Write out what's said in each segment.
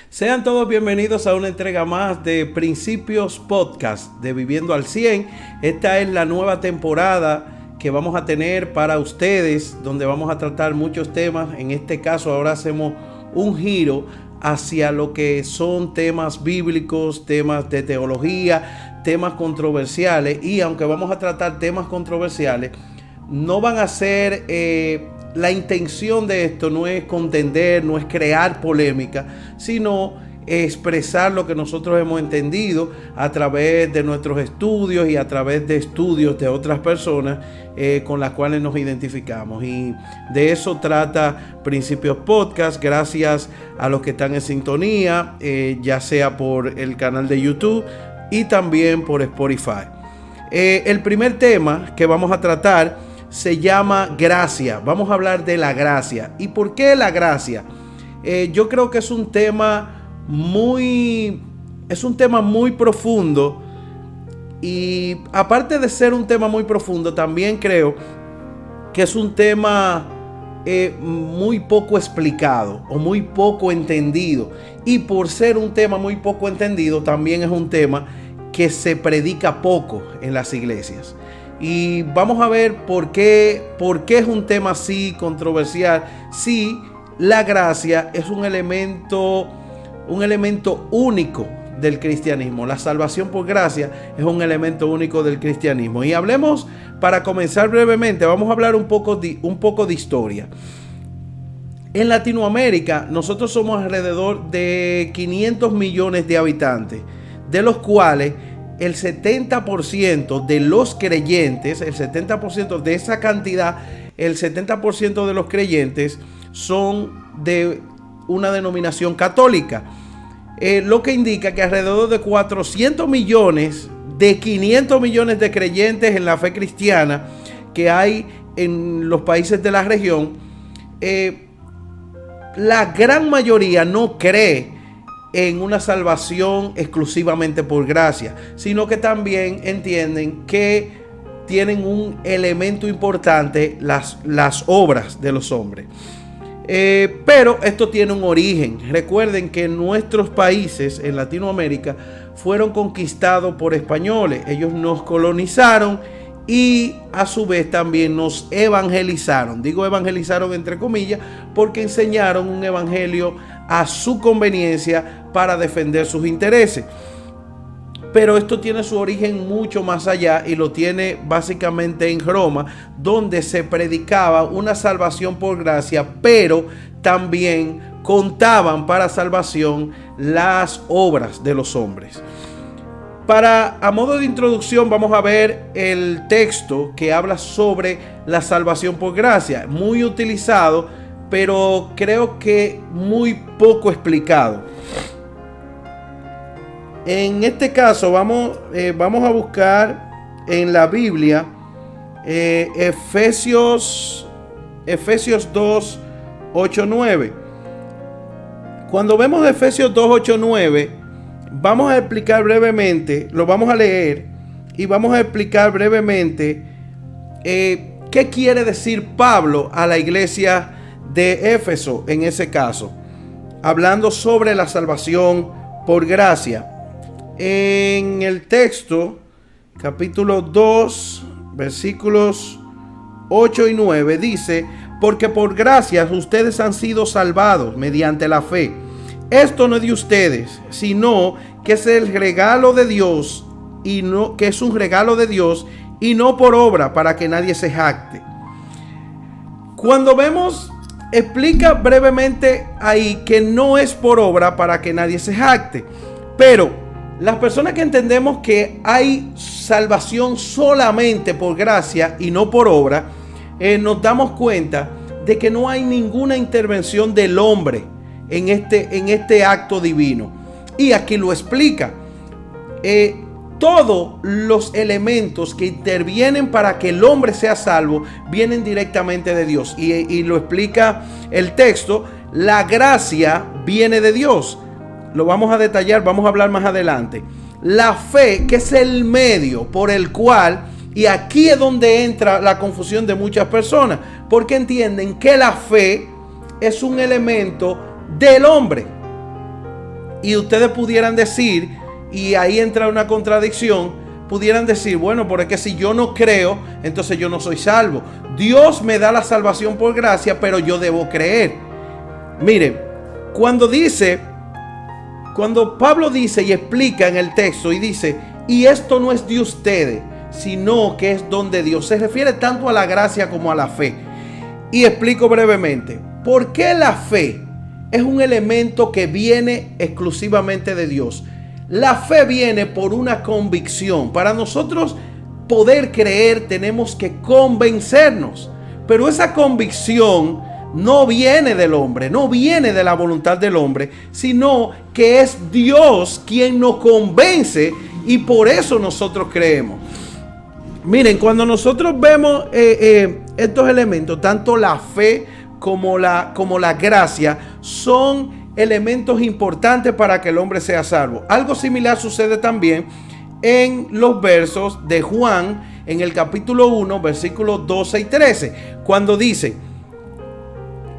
Sean todos bienvenidos a una entrega más de Principios Podcast de Viviendo al 100. Esta es la nueva temporada que vamos a tener para ustedes, donde vamos a tratar muchos temas. En este caso ahora hacemos un giro hacia lo que son temas bíblicos, temas de teología, temas controversiales. Y aunque vamos a tratar temas controversiales, no van a ser... La intención de esto no es contender, no es crear polémica, sino expresar lo que nosotros hemos entendido a través de nuestros estudios y a través de estudios de otras personas con las cuales nos identificamos. Y de eso trata Principios Podcast. Gracias a los que están en sintonía, ya sea por el canal de YouTube y también por Spotify. El primer tema que vamos a tratar se llama gracia. Vamos a hablar de la gracia. ¿Y por qué la gracia? Yo creo que es un tema muy profundo. Y aparte de ser un tema muy profundo, también creo que es un tema muy poco explicado o muy poco entendido. Y por ser un tema muy poco entendido, también es un tema que se predica poco en las iglesias. Y vamos a ver por qué es un tema así controversial. Sí, la gracia es un elemento único del cristianismo. La salvación por gracia es un elemento único del cristianismo. Y hablemos, para comenzar brevemente, vamos a hablar un poco de historia. En Latinoamérica, nosotros somos alrededor de 500 millones de habitantes, de los cuales el 70% de los creyentes, el 70% de esa cantidad, el 70% de los creyentes son de una denominación católica. Lo que indica que alrededor de 400 millones de 500 millones de creyentes en la fe cristiana que hay en los países de la región, la gran mayoría no cree en una salvación exclusivamente por gracia, sino que también entienden que tienen un elemento importante las obras de los hombres. Pero esto tiene un origen. Recuerden que nuestros países en Latinoamérica fueron conquistados por españoles. Ellos nos colonizaron y a su vez también nos evangelizaron. Digo evangelizaron entre comillas porque enseñaron un evangelio a su conveniencia para defender sus intereses. Pero esto tiene su origen mucho más allá y lo tiene básicamente en Roma, donde se predicaba una salvación por gracia, pero también contaban para salvación las obras de los hombres. A modo de introducción vamos a ver el texto que habla sobre la salvación por gracia, muy utilizado, pero creo que muy poco explicado. En este caso vamos a buscar en la Biblia Efesios 2, 8, 9. Cuando vemos Efesios 2, 8, 9, vamos a explicar brevemente, lo vamos a leer y vamos a explicar brevemente qué quiere decir Pablo a la iglesia de Éfeso en ese caso, hablando sobre la salvación por gracia. En el texto, capítulo 2, versículos 8 y 9, dice: porque por gracia ustedes han sido salvados mediante la fe. Esto no es de ustedes, sino que es el regalo de Dios, y no que es un regalo de Dios y no por obra, para que nadie se jacte. Cuando vemos, explica brevemente ahí que no es por obra para que nadie se jacte. Pero las personas que entendemos que hay salvación solamente por gracia y no por obra, nos damos cuenta de que no hay ninguna intervención del hombre en este acto divino. Y aquí lo explica. Todos los elementos que intervienen para que el hombre sea salvo vienen directamente de Dios. Y lo explica el texto. La gracia viene de Dios. Lo vamos a detallar, vamos a hablar más adelante. La fe, que es el medio por el cual, y aquí es donde entra la confusión de muchas personas, porque entienden que la fe es un elemento del hombre. Y ustedes pudieran decir, y ahí entra una contradicción, pudieran decir, bueno, pero es que si yo no creo, entonces yo no soy salvo. Dios me da la salvación por gracia, pero yo debo creer. Miren, cuando Pablo dice y explica en el texto y dice, y esto no es de ustedes, sino que es don de Dios, se refiere tanto a la gracia como a la fe. Y explico brevemente, ¿por qué la fe es un elemento que viene exclusivamente de Dios? La fe viene por una convicción. Para nosotros poder creer tenemos que convencernos, pero esa convicción no viene del hombre, no viene de la voluntad del hombre, sino que es Dios quien nos convence y por eso nosotros creemos. Miren, cuando nosotros vemos estos elementos, tanto la fe como la gracia, son elementos importantes para que el hombre sea salvo. Algo similar sucede también en los versos de Juan, en el capítulo 1, versículos 12 y 13,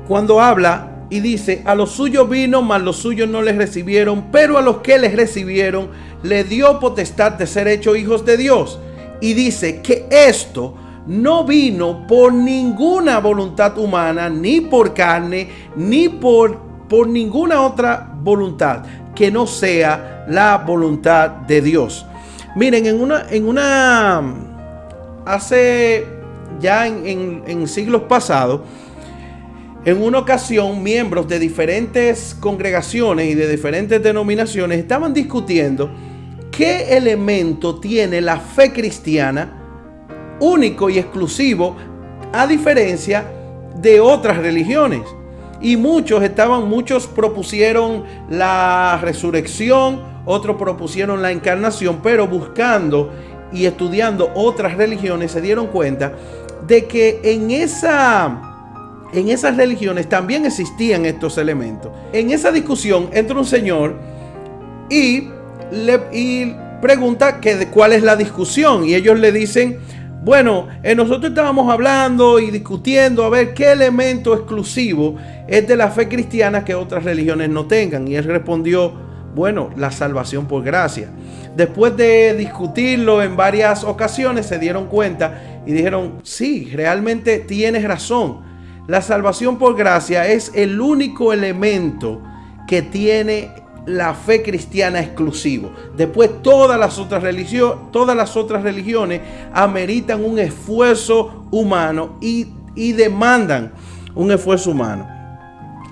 cuando habla y dice, a los suyos vino, mas los suyos no les recibieron, pero a los que les recibieron, les dio potestad de ser hechos hijos de Dios. Y dice que esto no vino por ninguna voluntad humana, ni por carne, ni por ninguna otra voluntad que no sea la voluntad de Dios. Miren, hace ya en siglos pasados, en una ocasión, miembros de diferentes congregaciones y de diferentes denominaciones estaban discutiendo qué elemento tiene la fe cristiana único y exclusivo a diferencia de otras religiones. Y muchos propusieron la resurrección, otros propusieron la encarnación, pero buscando y estudiando otras religiones se dieron cuenta de que en esas religiones también existían estos elementos. En esa discusión entra un señor y pregunta cuál es la discusión, y ellos le dicen, bueno, nosotros estábamos hablando y discutiendo a ver qué elemento exclusivo es de la fe cristiana que otras religiones no tengan. Y él respondió, bueno, la salvación por gracia. Después de discutirlo en varias ocasiones se dieron cuenta y dijeron, sí, realmente tienes razón. La salvación por gracia es el único elemento que tiene la fe cristiana exclusivo. Después todas las otras religiones ameritan un esfuerzo humano y demandan un esfuerzo humano.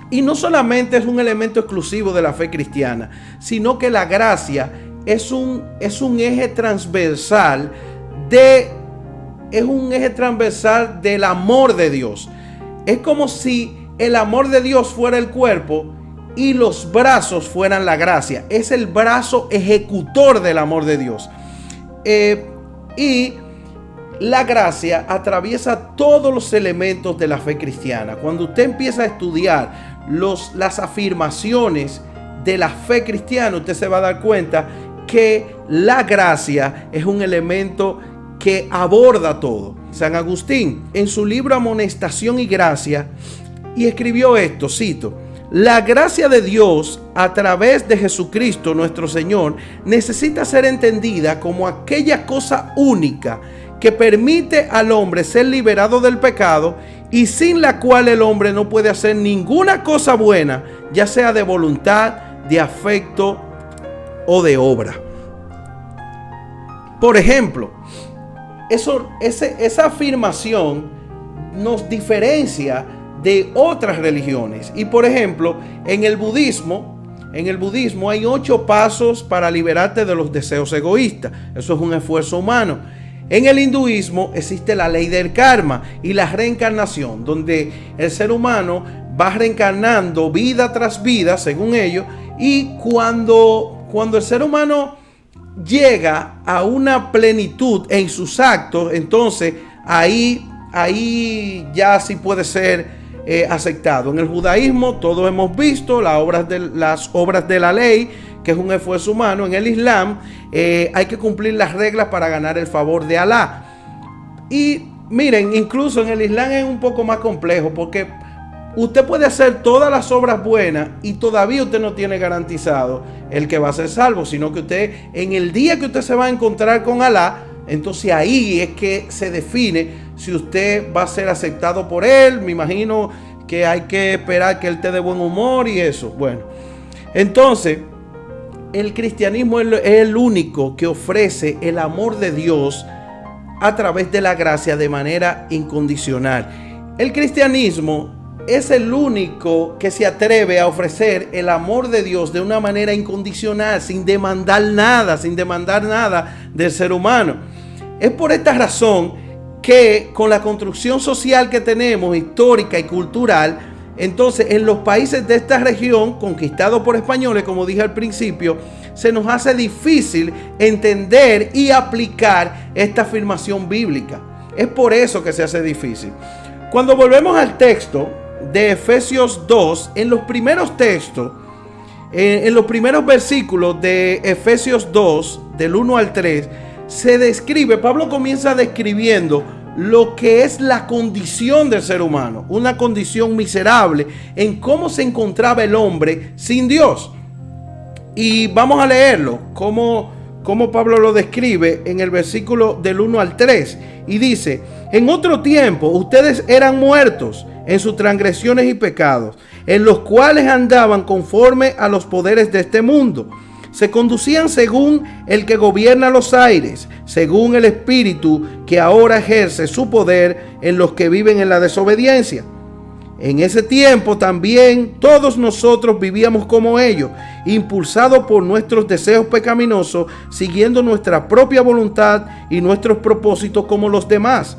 Y no solamente es un elemento exclusivo de la fe cristiana, sino que la gracia es un eje transversal del amor de Dios. Es como si el amor de Dios fuera el cuerpo y los brazos fueran la gracia. Es el brazo ejecutor del amor de Dios. Y la gracia atraviesa todos los elementos de la fe cristiana. Cuando usted empieza a estudiar las afirmaciones de la fe cristiana, usted se va a dar cuenta que la gracia es un elemento que aborda todo. San Agustín, en su libro Amonestación y Gracia, y escribió esto, cito: la gracia de Dios a través de Jesucristo nuestro Señor necesita ser entendida como aquella cosa única que permite al hombre ser liberado del pecado y sin la cual el hombre no puede hacer ninguna cosa buena, ya sea de voluntad, de afecto o de obra. Por ejemplo, esa afirmación nos diferencia de otras religiones. Y por ejemplo, en el budismo hay 8 pasos para liberarte de los deseos egoístas. Eso es un esfuerzo humano. En el hinduismo existe la ley del karma y la reencarnación, donde el ser humano va reencarnando vida tras vida, según ellos, y cuando el ser humano llega a una plenitud en sus actos, entonces ahí ya sí puede ser aceptado. En el judaísmo todos hemos visto las obras de la ley, que es un esfuerzo humano. En el Islam hay que cumplir las reglas para ganar el favor de Alá. Y miren, incluso en el Islam es un poco más complejo, porque usted puede hacer todas las obras buenas y todavía usted no tiene garantizado el que va a ser salvo, sino que usted, en el día que usted se va a encontrar con Alá, entonces ahí es que se define si usted va a ser aceptado por él. Me imagino que hay que esperar que él esté de buen humor y eso. Bueno, entonces el cristianismo es el único que ofrece el amor de Dios a través de la gracia de manera incondicional. El cristianismo es el único que se atreve a ofrecer el amor de Dios de una manera incondicional, sin demandar nada del ser humano. Es por esta razón que con la construcción social que tenemos, histórica y cultural, entonces en los países de esta región, conquistados por españoles, como dije al principio, se nos hace difícil entender y aplicar esta afirmación bíblica. Es por eso que se hace difícil. Cuando volvemos al texto de Efesios 2, en los primeros textos, en los primeros versículos de Efesios 2, del 1 al 3, se describe, Pablo comienza describiendo lo que es la condición del ser humano, una condición miserable, en cómo se encontraba el hombre sin Dios. Y vamos a leerlo, cómo Pablo lo describe en el versículo del 1 al 3. Y dice: en otro tiempo ustedes eran muertos en sus transgresiones y pecados, en los cuales andaban conforme a los poderes de este mundo. Se conducían según el que gobierna los aires, según el espíritu que ahora ejerce su poder en los que viven en la desobediencia. En ese tiempo también todos nosotros vivíamos como ellos, impulsados por nuestros deseos pecaminosos, siguiendo nuestra propia voluntad y nuestros propósitos como los demás.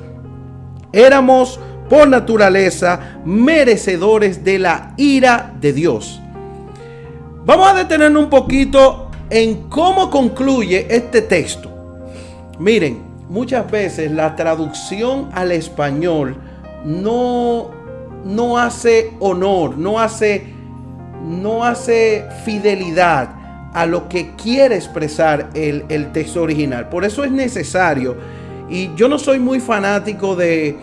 Éramos por naturaleza merecedores de la ira de Dios. Vamos a detenernos un poquito en cómo concluye este texto. Miren, muchas veces la traducción al español no hace honor, no hace fidelidad a lo que quiere expresar el texto original. Por eso es necesario, y yo no soy muy fanático de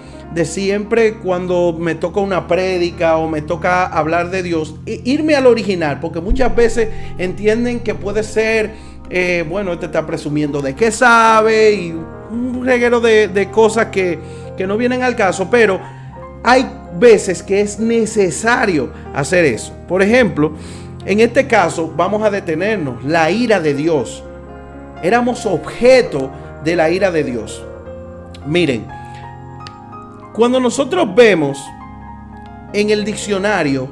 siempre, cuando me toca una prédica o me toca hablar de Dios, irme al original, porque muchas veces entienden que puede ser, bueno, este está presumiendo de que sabe, y un reguero de cosas que no vienen al caso, pero hay veces que es necesario hacer eso. Por ejemplo, en este caso vamos a detenernos: la ira de Dios. Éramos objeto de la ira de Dios. Miren, cuando nosotros vemos en el diccionario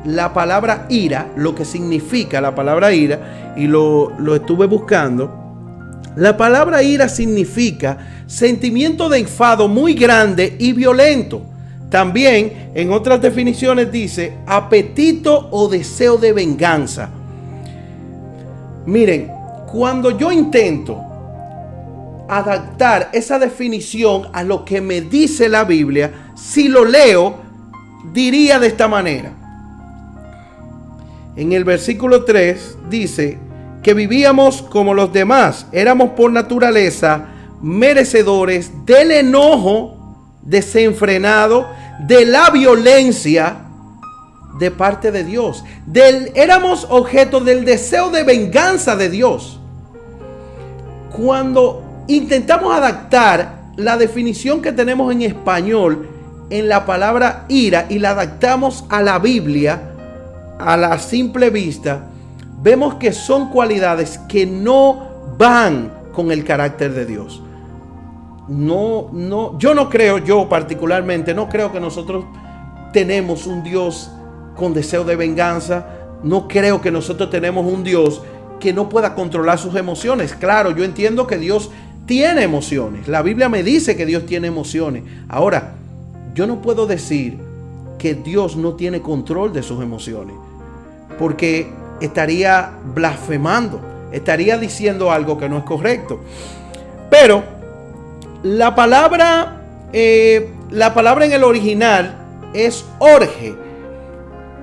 la palabra ira, lo que significa la palabra ira, y lo estuve buscando, la palabra ira significa sentimiento de enfado muy grande y violento. También en otras definiciones dice apetito o deseo de venganza. Miren, cuando yo intento adaptar esa definición a lo que me dice la Biblia, si lo leo, diría de esta manera. En el versículo 3 dice que vivíamos como los demás, éramos por naturaleza merecedores del enojo desenfrenado, de la violencia de parte de Dios. Éramos objeto del deseo de venganza de Dios. Cuando intentamos adaptar la definición que tenemos en español en la palabra ira y la adaptamos a la Biblia, a la simple vista, vemos que son cualidades que no van con el carácter de Dios. Yo particularmente no creo que nosotros tenemos un Dios con deseo de venganza. No creo que nosotros tenemos un Dios que no pueda controlar sus emociones. Claro, yo entiendo que Dios tiene emociones. La Biblia me dice que Dios tiene emociones. Ahora, yo no puedo decir que Dios no tiene control de sus emociones, porque estaría blasfemando, estaría diciendo algo que no es correcto. Pero la palabra en el original es orge,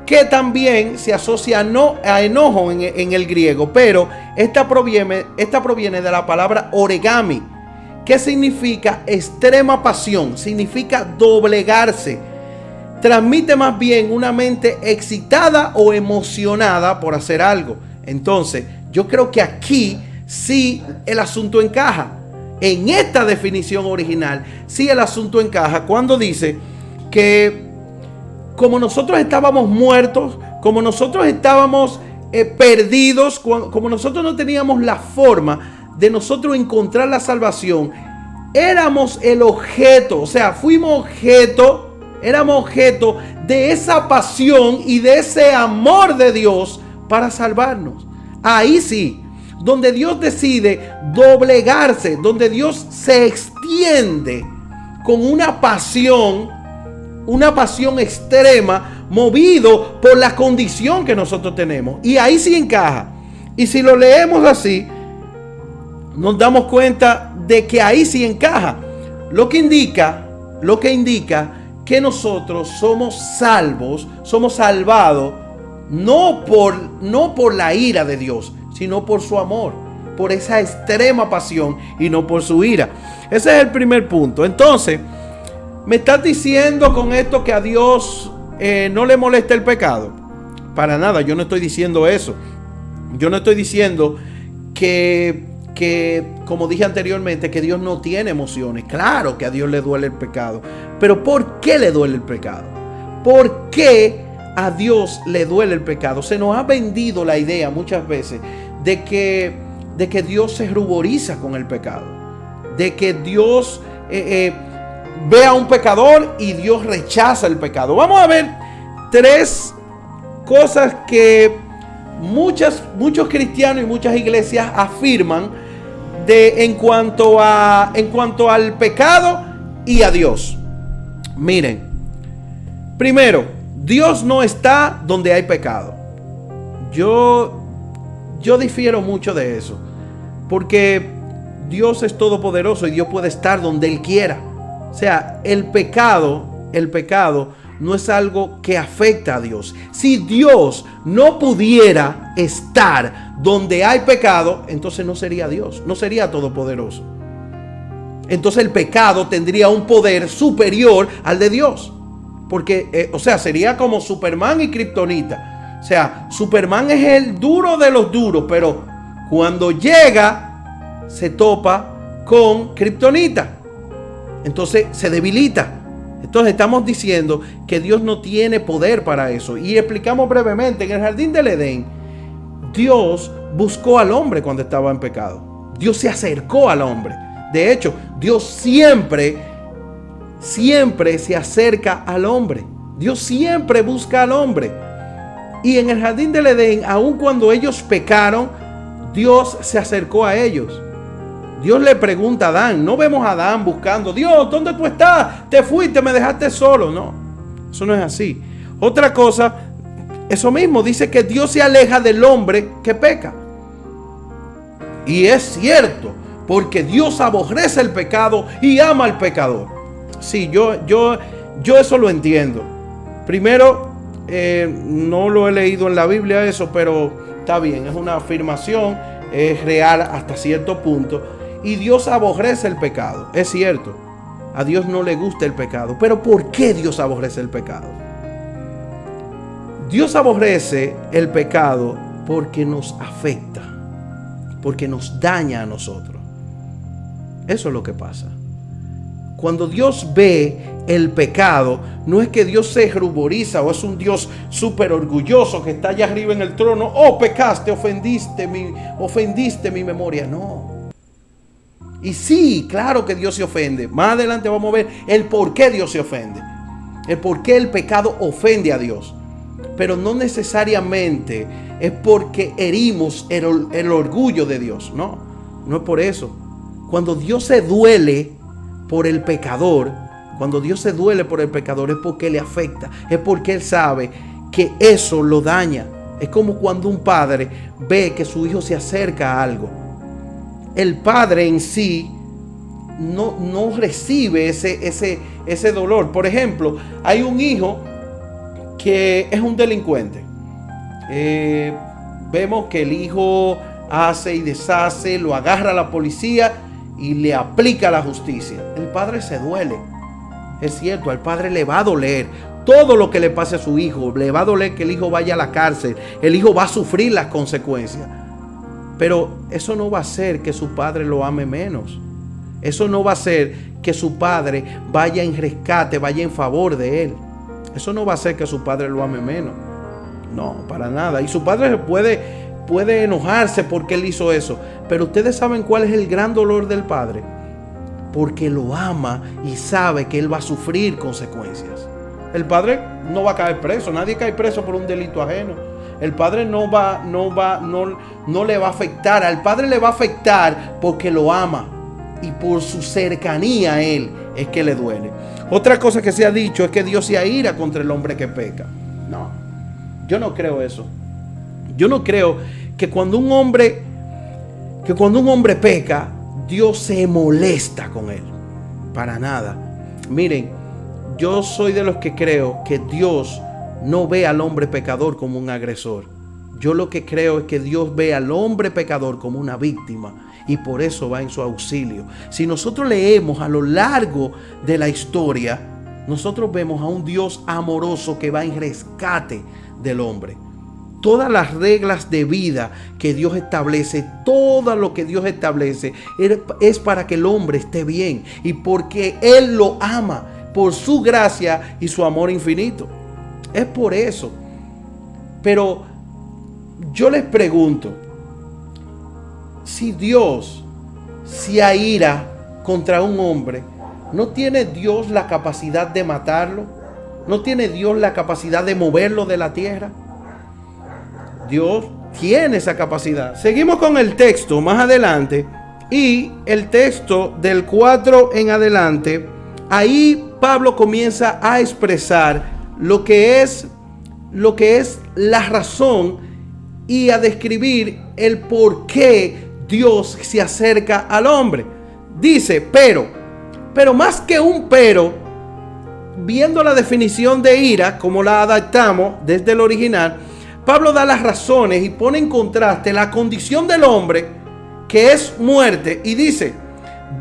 que también se asocia a enojo en el griego, pero esta proviene de la palabra origami, que significa extrema pasión, significa doblegarse. transmite más bien una mente excitada o emocionada por hacer algo. Entonces, yo creo que aquí sí el asunto encaja. En esta definición original, sí el asunto encaja cuando dice que como nosotros estábamos muertos, como nosotros estábamos perdidos, como nosotros no teníamos la forma de nosotros encontrar la salvación, éramos el objeto, o sea, éramos objeto de esa pasión y de ese amor de Dios para salvarnos. Ahí sí, donde Dios decide doblegarse, donde Dios se extiende con una pasión extrema, movido por la condición que nosotros tenemos. Y ahí sí encaja. Y si lo leemos así, nos damos cuenta de que ahí sí encaja. Lo que indica que nosotros somos salvos, somos salvados, no por la ira de Dios, sino por su amor, por esa extrema pasión y no por su ira. Ese es el primer punto. Entonces, ¿me estás diciendo con esto que a Dios no le molesta el pecado? Para nada, yo no estoy diciendo eso. Yo no estoy diciendo que, como dije anteriormente, que Dios no tiene emociones. Claro que a Dios le duele el pecado. Pero ¿por qué le duele el pecado? ¿Por qué a Dios le duele el pecado? Se nos ha vendido la idea muchas veces de que Dios se ruboriza con el pecado. De que Dios ve a un pecador y Dios rechaza el pecado. Vamos a ver tres cosas que muchos cristianos y muchas iglesias afirman en cuanto al pecado y a Dios. Miren, primero, Dios no está donde hay pecado. Yo difiero mucho de eso, porque Dios es todopoderoso y Dios puede estar donde Él quiera. O sea, el pecado no es algo que afecta a Dios. Si Dios no pudiera estar donde hay pecado, entonces no sería Dios, no sería todopoderoso. Entonces el pecado tendría un poder superior al de Dios. Porque, sería como Superman y Kryptonita. O sea, Superman es el duro de los duros, pero cuando llega, se topa con Kryptonita. Entonces se debilita. Entonces estamos diciendo que Dios no tiene poder para eso. Y explicamos brevemente, en el jardín del Edén, Dios buscó al hombre cuando estaba en pecado. Dios se acercó al hombre. De hecho, Dios siempre se acerca al hombre. Dios siempre busca al hombre. Y en el jardín del Edén, aun cuando ellos pecaron, Dios se acercó a ellos. Dios le pregunta a Adán. No vemos a Adán buscando: Dios, ¿dónde tú estás? Te fuiste, me dejaste solo. No, eso no es así. Otra cosa, eso mismo dice que Dios se aleja del hombre que peca. Y es cierto, porque Dios aborrece el pecado y ama al pecador. Sí, yo eso lo entiendo. Primero, no lo he leído en la Biblia eso, pero está bien, es una afirmación, es real hasta cierto punto. Y Dios aborrece el pecado, es cierto. A Dios no le gusta el pecado. Pero ¿por qué Dios aborrece el pecado? Dios aborrece el pecado porque nos afecta, porque nos daña a nosotros. Eso es lo que pasa. Cuando Dios ve el pecado, no es que Dios se ruboriza o es un Dios súper orgulloso que está allá arriba en el trono. Oh, pecaste, ofendiste mi memoria. No. Y sí, claro que Dios se ofende. Más adelante vamos a ver el por qué Dios se ofende. El por qué el pecado ofende a Dios. Pero no necesariamente es porque herimos el orgullo de Dios. No, no es por eso. Cuando Dios se duele por el pecador, es porque le afecta. Es porque Él sabe que eso lo daña. Es como cuando un padre ve que su hijo se acerca a algo. El padre en sí no recibe ese dolor. Por ejemplo, hay un hijo que es un delincuente. Vemos que el hijo hace y deshace, lo agarra a la policía y le aplica la justicia. El padre se duele. Es cierto, al padre le va a doler. todo lo que le pase a su hijo. Le va a doler que el hijo vaya a la cárcel. El hijo va a sufrir las consecuencias. Pero eso no va a hacer que su padre lo ame menos. Eso no va a hacer que su padre vaya en rescate, vaya en favor de él. Eso no va a hacer que su padre lo ame menos. No, para nada. Y su padre puede enojarse porque él hizo eso. Pero ustedes saben cuál es el gran dolor del padre. Porque lo ama y sabe que él va a sufrir consecuencias. El padre no va a caer preso. Nadie cae preso por un delito ajeno. El padre no le va a afectar. Al padre le va a afectar porque lo ama. Y por su cercanía a él es que le duele. Otra cosa que se ha dicho es que Dios se aira contra el hombre que peca. No, yo no creo eso. Yo no creo que cuando un hombre peca, Dios se molesta con él. Para nada. Miren, yo soy de los que creo que Dios no ve al hombre pecador como un agresor. Yo lo que creo es que Dios ve al hombre pecador como una víctima y por eso va en su auxilio. Si nosotros leemos a lo largo de la historia, nosotros vemos a un Dios amoroso que va en rescate del hombre. Todas las reglas de vida que Dios establece, todo lo que Dios establece es para que el hombre esté bien y porque Él lo ama por su gracia y su amor infinito. Es por eso. Pero yo les pregunto, si Dios se aira contra un hombre, ¿no tiene Dios la capacidad de matarlo? ¿No tiene Dios la capacidad de moverlo de la tierra? Dios tiene esa capacidad. Seguimos con el texto más adelante. Y el texto del 4 en adelante, ahí Pablo comienza a expresar lo que es la razón y a describir el por qué Dios se acerca al hombre. Dice, pero más que un pero, viendo la definición de ira, como la adaptamos desde el original, Pablo da las razones y pone en contraste la condición del hombre, que es muerte, y dice,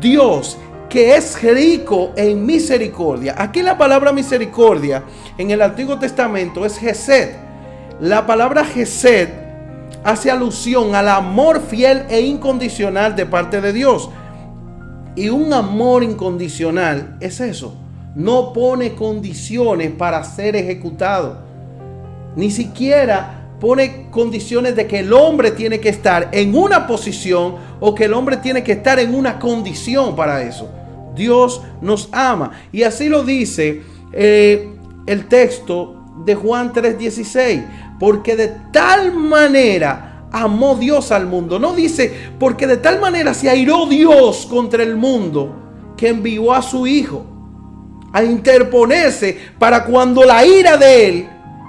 Dios, que es rico en misericordia. Aquí la palabra misericordia en el Antiguo Testamento es Hesed. La palabra Hesed hace alusión al amor fiel e incondicional de parte de Dios. Y un amor incondicional es eso. No pone condiciones para ser ejecutado. Ni siquiera pone condiciones de que el hombre tiene que estar en una posición o que el hombre tiene que estar en una condición para eso. Dios nos ama. Y así lo dice el texto de Juan 3:16. Porque de tal manera amó Dios al mundo. No dice, porque de tal manera se airó Dios contra el mundo que envió a su Hijo a interponerse para cuando la ira de Él,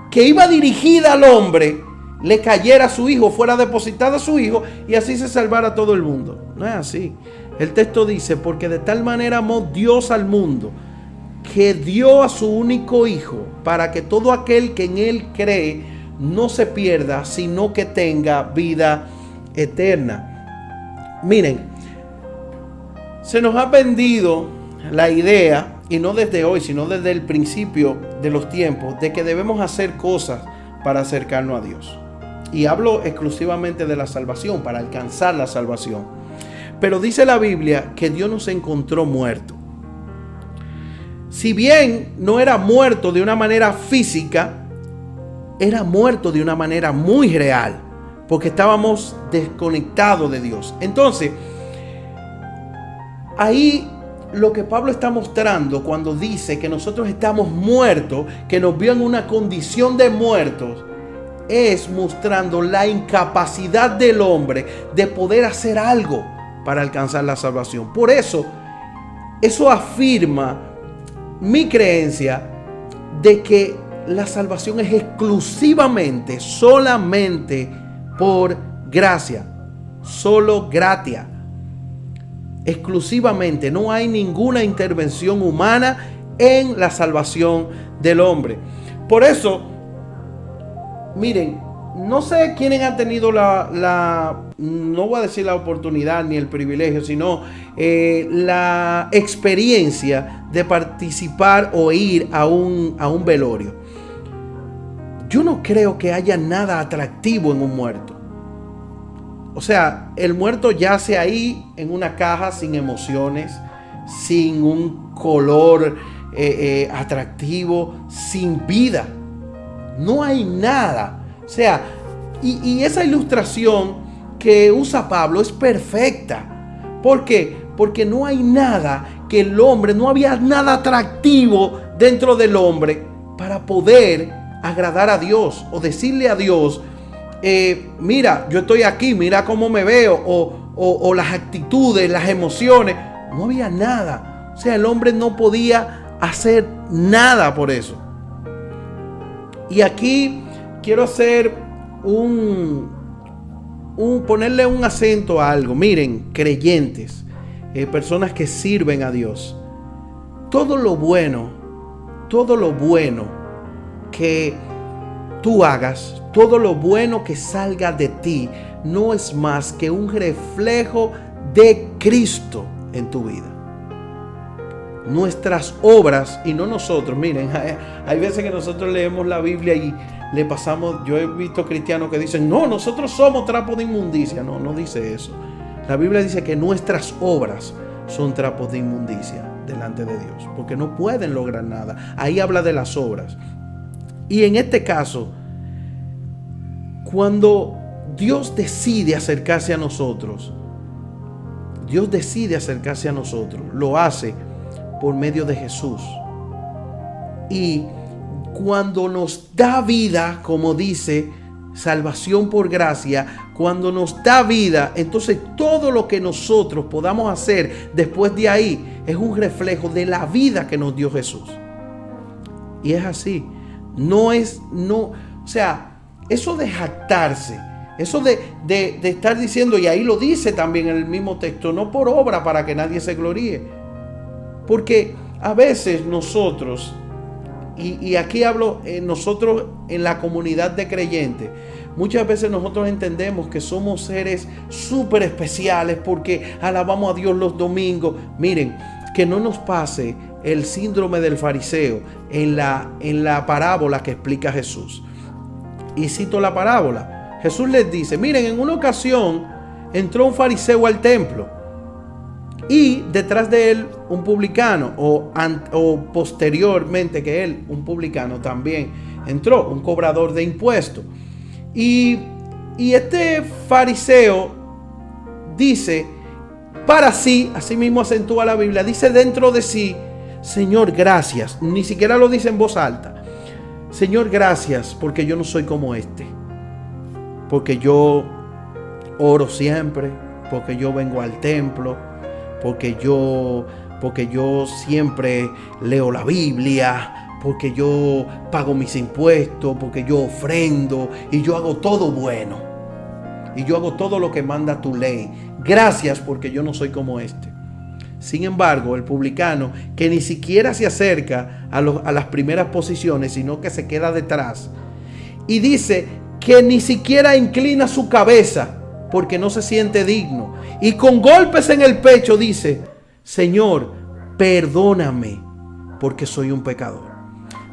que iba dirigida al hombre, le cayera a su Hijo, fuera depositada a su Hijo y así se salvara todo el mundo. No es así. El texto dice, porque de tal manera amó Dios al mundo que dio a su único Hijo para que todo aquel que en Él cree no se pierda, sino que tenga vida eterna. Miren, se nos ha vendido la idea, y no desde hoy, sino desde el principio de los tiempos, de que debemos hacer cosas para acercarnos a Dios. Y hablo exclusivamente de la salvación, para alcanzar la salvación. Pero dice la Biblia que Dios nos encontró muertos. Si bien no era muerto de una manera física, era muerto de una manera muy real, porque estábamos desconectados de Dios. Entonces, ahí lo que Pablo está mostrando cuando dice que nosotros estamos muertos, que nos vio en una condición de muertos, es mostrando la incapacidad del hombre de poder hacer algo para alcanzar la salvación. Por eso afirma mi creencia de que la salvación es exclusivamente, solamente por gracia, solo gratia. Exclusivamente, no hay ninguna intervención humana en la salvación del hombre. Por eso, miren, no sé quiénes han tenido no voy a decir la oportunidad ni el privilegio, sino la experiencia de participar o ir a un velorio. Yo no creo que haya nada atractivo en un muerto. O sea, el muerto yace ahí en una caja sin emociones, sin un color atractivo, sin vida. No hay nada. O sea, y esa ilustración que usa Pablo es perfecta. ¿Por qué? Porque no hay nada que el hombre, no había nada atractivo dentro del hombre para poder agradar a Dios o decirle a Dios, mira, yo estoy aquí, mira cómo me veo, o las actitudes, las emociones. No había nada. O sea, el hombre no podía hacer nada por eso. Y aquí quiero hacer ponerle un acento a algo. Miren, creyentes, personas que sirven a Dios, todo lo bueno que tú hagas, todo lo bueno que salga de ti, no es más que un reflejo de Cristo en tu vida. Nuestras obras, y no nosotros. Miren, hay veces que nosotros leemos la Biblia y le pasamos. Yo he visto cristianos que dicen, no, nosotros somos trapo de inmundicia. No, no dice eso. La Biblia dice que nuestras obras son trapos de inmundicia delante de Dios, porque no pueden lograr nada. Ahí habla de las obras. Y en este caso, cuando Dios decide acercarse a nosotros, lo hace por medio de Jesús. Y cuando nos da vida, como dice, salvación por gracia, cuando nos da vida, entonces todo lo que nosotros podamos hacer después de ahí es un reflejo de la vida que nos dio Jesús. Y es así. O sea, eso de jactarse, eso de estar diciendo, y ahí lo dice también en el mismo texto, no por obra para que nadie se gloríe. Porque a veces nosotros, y aquí hablo nosotros en la comunidad de creyentes, muchas veces nosotros entendemos que somos seres súper especiales porque alabamos a Dios los domingos. Miren, que no nos pase el síndrome del fariseo en la parábola que explica Jesús. Y cito la parábola. Jesús les dice, miren, en una ocasión entró un fariseo al templo y detrás de él un publicano, o posteriormente que él, un publicano también entró, un cobrador de impuestos. Y este fariseo dice para sí, así mismo acentúa la Biblia, dice dentro de sí, Señor, gracias. Ni siquiera lo dice en voz alta. Señor, gracias porque yo no soy como este. Porque yo oro siempre, porque yo vengo al templo, porque yo siempre leo la Biblia, porque yo pago mis impuestos, porque yo ofrendo y yo hago todo bueno. Y yo hago todo lo que manda tu ley. Gracias porque yo no soy como este. Sin embargo, el publicano, que ni siquiera se acerca a las primeras posiciones, sino que se queda detrás, y dice que ni siquiera inclina su cabeza porque no se siente digno, y con golpes en el pecho dice, Señor, perdóname porque soy un pecador.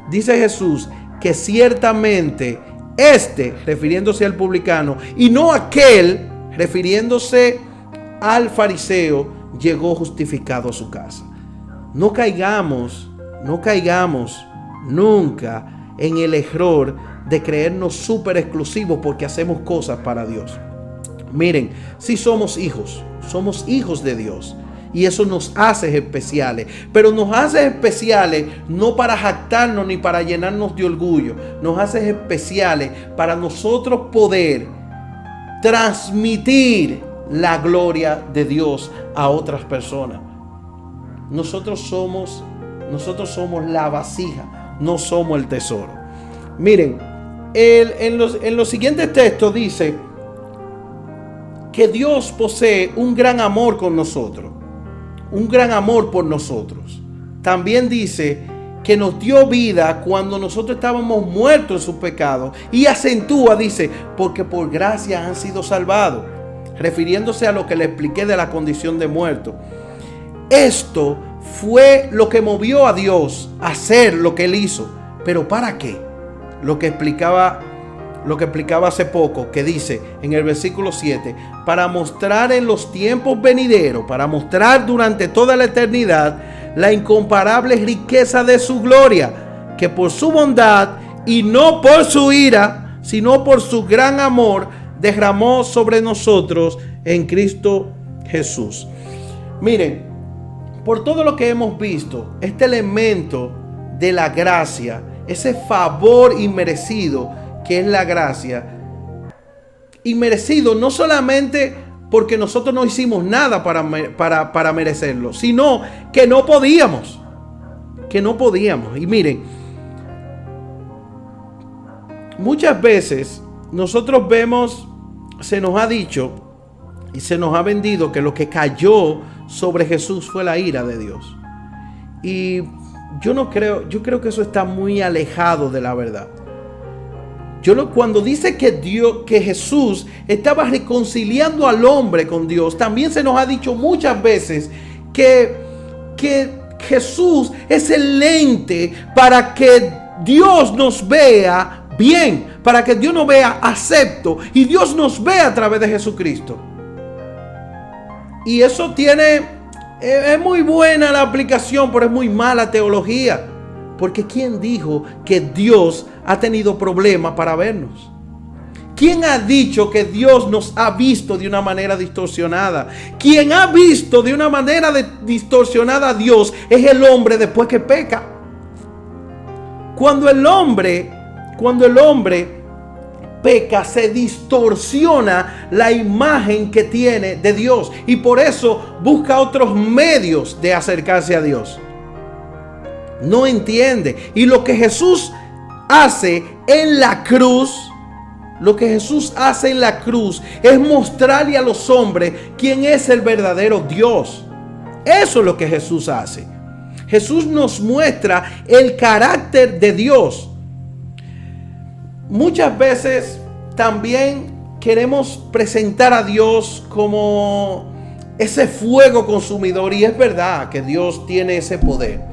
Dice Jesús que ciertamente refiriéndose al publicano, y no aquel, refiriéndose al fariseo, llegó justificado a su casa. No caigamos nunca en el error de creernos súper exclusivos porque hacemos cosas para Dios. Miren, si somos hijos de Dios, y eso nos hace especiales, pero nos hace especiales no para jactarnos ni para llenarnos de orgullo, nos hace especiales para nosotros poder transmitir la gloria de Dios a otras personas. Nosotros somos la vasija, no somos el tesoro. Miren, en los siguientes textos dice que Dios posee un gran amor con nosotros, un gran amor por nosotros. También dice que nos dio vida cuando nosotros estábamos muertos en sus pecados. Y acentúa, dice, porque por gracia han sido salvados, refiriéndose a lo que le expliqué de la condición de muerto. Esto fue lo que movió a Dios a hacer lo que Él hizo. ¿Pero para qué? Lo que explicaba hace poco, que dice en el versículo 7, para mostrar en los tiempos venideros, para mostrar durante toda la eternidad la incomparable riqueza de su gloria, que por su bondad y no por su ira, sino por su gran amor, derramó sobre nosotros en Cristo Jesús. Miren, por todo lo que hemos visto, este elemento de la gracia, ese favor inmerecido que es la gracia, inmerecido no solamente porque nosotros no hicimos nada para merecerlo, sino que no podíamos. Y miren, muchas veces nosotros vemos, se nos ha dicho y se nos ha vendido que lo que cayó sobre Jesús fue la ira de Dios. Y yo creo que eso está muy alejado de la verdad. Cuando dice que Jesús estaba reconciliando al hombre con Dios, también se nos ha dicho muchas veces que Jesús es el lente para que Dios nos vea bien, para que Dios nos vea acepto y Dios nos vea a través de Jesucristo. Y eso es muy buena la aplicación, pero es muy mala teología. Porque ¿quién dijo que Dios ha tenido problemas para vernos? ¿Quién ha dicho que Dios nos ha visto de una manera distorsionada? Quien ha visto de una manera distorsionada a Dios es el hombre después que peca. Cuando el hombre peca, se distorsiona la imagen que tiene de Dios. Y por eso busca otros medios de acercarse a Dios. No entiende. Y lo que Jesús hace en la cruz, es mostrarle a los hombres quién es el verdadero Dios. Eso es lo que Jesús hace. Jesús nos muestra el carácter de Dios. Muchas veces también queremos presentar a Dios como ese fuego consumidor, y es verdad que Dios tiene ese poder.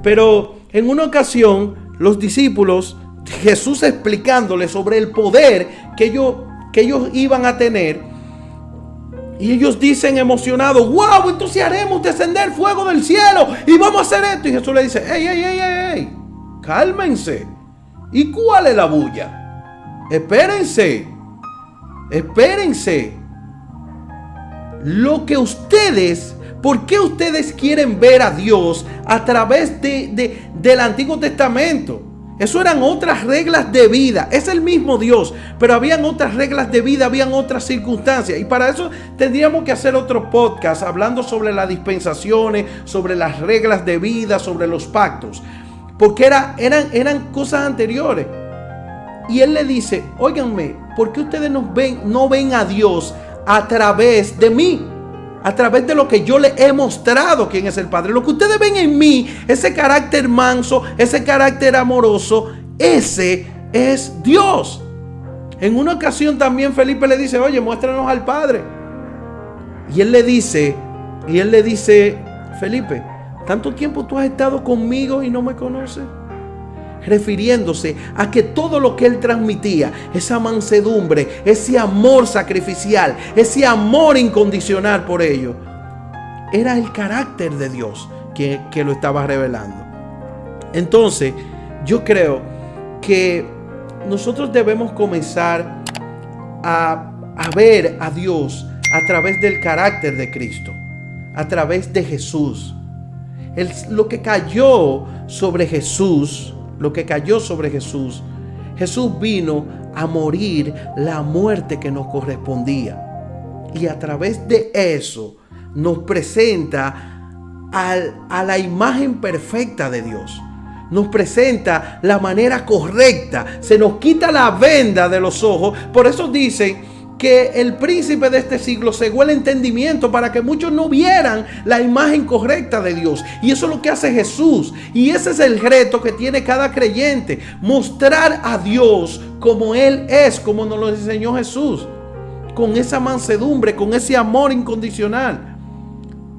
Pero en una ocasión los discípulos, Jesús explicándoles sobre el poder que ellos iban a tener, y ellos dicen emocionados: wow, entonces haremos descender fuego del cielo y vamos a hacer esto. Y Jesús le dice: ey, cálmense. ¿Y cuál es la bulla? Espérense. ¿Por qué ustedes quieren ver a Dios a través del Antiguo Testamento? Eso eran otras reglas de vida. Es el mismo Dios, pero habían otras reglas de vida, habían otras circunstancias. Y para eso tendríamos que hacer otro podcast hablando sobre las dispensaciones, sobre las reglas de vida, sobre los pactos. Porque eran cosas anteriores. Y Él le dice: óiganme, ¿por qué ustedes no ven a Dios a través de mí? A través de lo que yo les he mostrado quién es el Padre. Lo que ustedes ven en mí, ese carácter manso, ese carácter amoroso, ese es Dios. En una ocasión también Felipe le dice: oye, muéstranos al Padre. Y él le dice: Felipe, ¿tanto tiempo tú has estado conmigo y no me conoces? Refiriéndose a que todo lo que él transmitía, esa mansedumbre, ese amor sacrificial, ese amor incondicional por ellos, era el carácter de Dios que lo estaba revelando. Entonces, yo creo que nosotros debemos comenzar a ver a Dios a través del carácter de Cristo, a través de Jesús. Lo que cayó sobre Jesús, Jesús vino a morir la muerte que nos correspondía. Y a través de eso nos presenta a la imagen perfecta de Dios. Nos presenta la manera correcta. Se nos quita la venda de los ojos. Por eso dicen que el príncipe de este siglo cegó el entendimiento para que muchos no vieran la imagen correcta de Dios. Y eso es lo que hace Jesús. Y ese es el reto que tiene cada creyente: mostrar a Dios como Él es, como nos lo enseñó Jesús, con esa mansedumbre, con ese amor incondicional.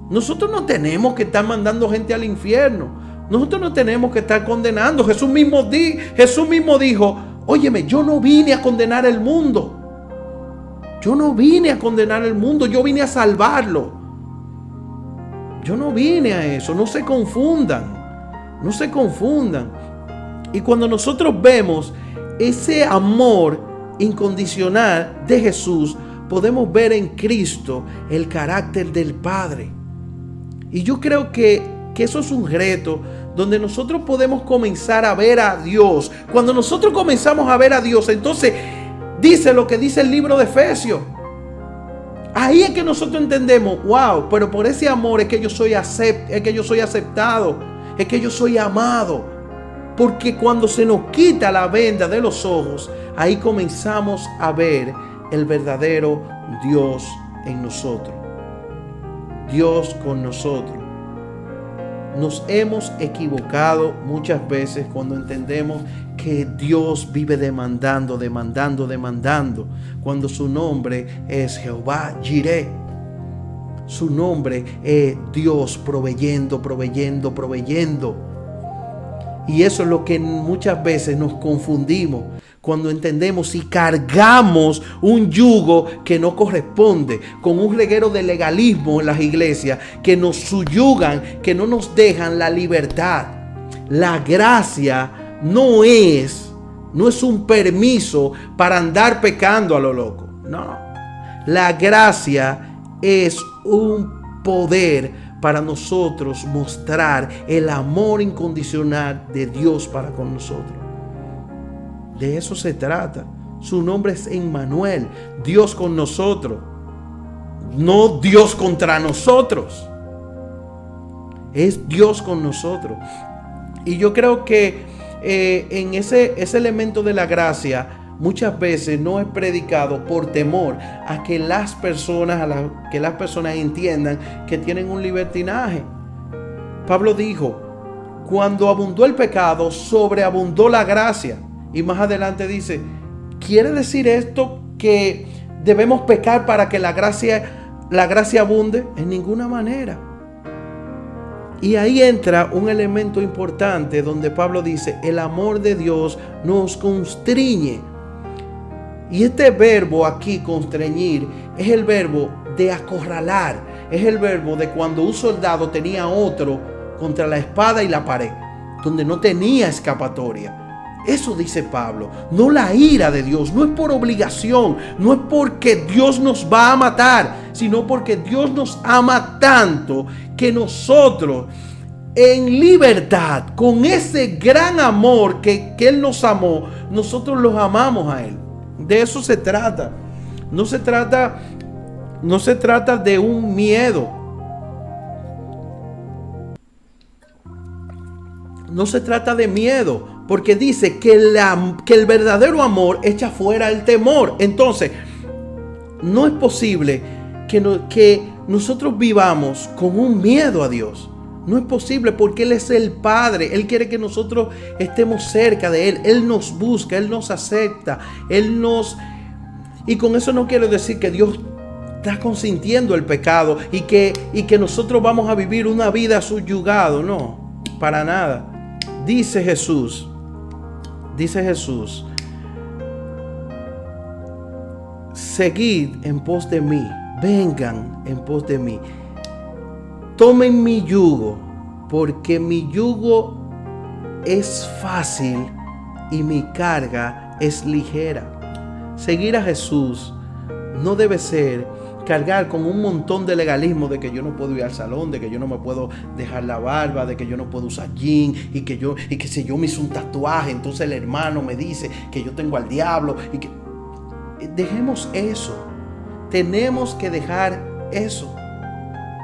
Nosotros no tenemos que estar mandando gente al infierno. Nosotros no tenemos que estar condenando. Jesús mismo dijo: óyeme, yo no vine a condenar el mundo. Yo no vine a condenar el mundo, yo vine a salvarlo. Yo no vine a eso. No se confundan. No se confundan. Y cuando nosotros vemos ese amor incondicional de Jesús, podemos ver en Cristo el carácter del Padre. Y yo creo que eso es un reto donde nosotros podemos comenzar a ver a Dios. Cuando nosotros comenzamos a ver a Dios, entonces dice lo que dice el libro de Efesios. Ahí es que nosotros entendemos: wow, pero por ese amor es que yo soy aceptado, es que yo soy amado. Porque cuando se nos quita la venda de los ojos, ahí comenzamos a ver el verdadero Dios en nosotros. Dios con nosotros. Nos hemos equivocado muchas veces cuando entendemos que Dios vive demandando, cuando su nombre es Jehová Jireh. Su nombre es Dios proveyendo. Y eso es lo que muchas veces nos confundimos cuando entendemos y cargamos un yugo que no corresponde, con un reguero de legalismo en las iglesias que nos subyugan, que no nos dejan la libertad. La gracia no es un permiso para andar pecando a lo loco. No. La gracia es un poder para nosotros mostrar el amor incondicional de Dios para con nosotros. De eso se trata. Su nombre es Emmanuel, Dios con nosotros, no Dios contra nosotros. Es Dios con nosotros. Y yo creo que en ese elemento de la gracia muchas veces no es predicado por temor a que las personas entiendan que tienen un libertinaje. Pablo dijo: cuando abundó el pecado, sobreabundó la gracia. Y más adelante dice: ¿quiere decir esto que debemos pecar para que la gracia abunde? En ninguna manera. Y ahí entra un elemento importante donde Pablo dice: el amor de Dios nos constriñe. Y este verbo aquí, constreñir, es el verbo de acorralar. Es el verbo de cuando un soldado tenía a otro contra la espada y la pared, donde no tenía escapatoria. Eso dice Pablo. No la ira de Dios, no es por obligación, no es porque Dios nos va a matar, sino porque Dios nos ama tanto que nosotros, en libertad, con ese gran amor que Él nos amó, nosotros los amamos a Él. De eso se trata. No se trata de un miedo. No se trata de miedo, porque dice que el verdadero amor echa fuera el temor. Entonces, no es posible que nosotros vivamos con un miedo a Dios. No es posible, porque Él es el Padre. Él quiere que nosotros estemos cerca de Él. Él nos busca, Él nos acepta, Y con eso no quiero decir que Dios está consintiendo el pecado y que nosotros vamos a vivir una vida subyugado. No, para nada. Dice Jesús, seguid en pos de mí, vengan en pos de mí, tomen mi yugo, porque mi yugo es fácil y mi carga es ligera. Seguir a Jesús no debe ser cargar con un montón de legalismo de que yo no puedo ir al salón, de que yo no me puedo dejar la barba, de que yo no puedo usar jean y que si yo me hice un tatuaje, entonces el hermano me dice que yo tengo al diablo y que dejemos eso. Tenemos que dejar eso.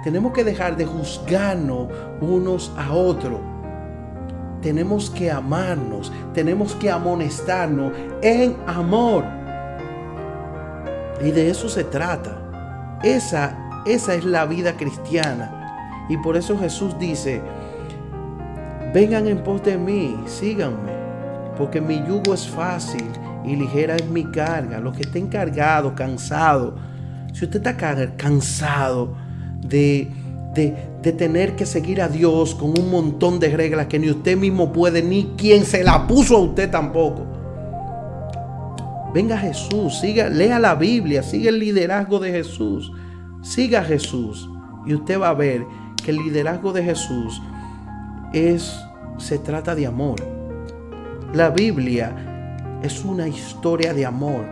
Tenemos que dejar de juzgarnos unos a otros. Tenemos que amarnos, tenemos que amonestarnos en amor. Y de eso se trata. Esa es la vida cristiana. Y por eso Jesús dice: vengan en pos de mí, síganme, porque mi yugo es fácil y ligera es mi carga. Los que estén cargados, cansados, si usted está cansado de tener que seguir a Dios con un montón de reglas que ni usted mismo puede, ni quien se la puso a usted tampoco, venga a Jesús, lea la Biblia, siga el liderazgo de Jesús, siga a Jesús, y usted va a ver que el liderazgo de Jesús se trata de amor. La Biblia es una historia de amor.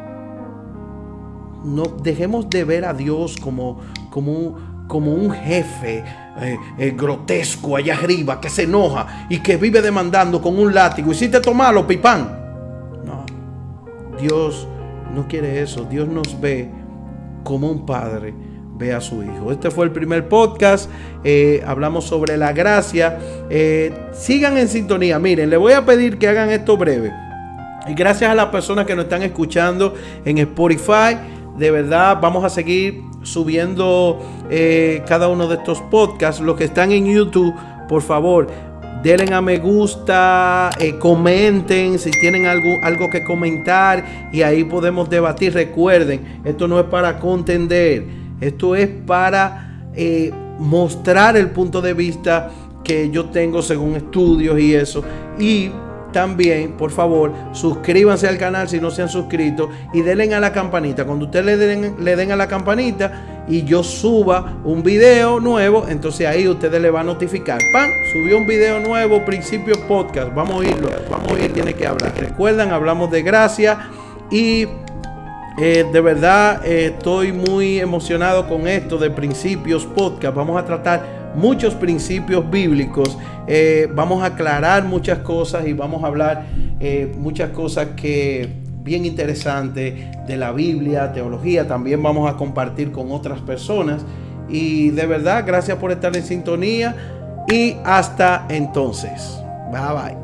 No dejemos de ver a Dios como un jefe grotesco allá arriba que se enoja y que vive demandando con un látigo: hiciste tomarlo, pipán. No, Dios no quiere eso. Dios nos ve como un padre ve a su hijo. Este fue el primer podcast. Hablamos sobre la gracia. Sigan en sintonía. Miren, les voy a pedir que hagan esto breve. Y gracias a las personas que nos están escuchando en Spotify, de verdad vamos a seguir subiendo cada uno de estos podcasts. Los que están en YouTube, por favor, denle a me gusta, comenten si tienen algo que comentar, y ahí podemos debatir. Recuerden, esto no es para contender, esto es para mostrar el punto de vista que yo tengo según estudios y eso. Y también, por favor, suscríbanse al canal si no se han suscrito, y denle a la campanita. Cuando ustedes le den a la campanita y yo suba un video nuevo, entonces ahí ustedes le va a notificar: ¡pam! Subió un video nuevo, Principios Podcast. Vamos a oírlo, tiene que hablar. Recuerdan, hablamos de gracia, y de verdad estoy muy emocionado con esto de Principios Podcast. Vamos a tratar muchos principios bíblicos, vamos a aclarar muchas cosas y vamos a hablar muchas cosas que bien interesantes de la Biblia, teología. También vamos a compartir con otras personas, y de verdad gracias por estar en sintonía, y hasta entonces, bye bye.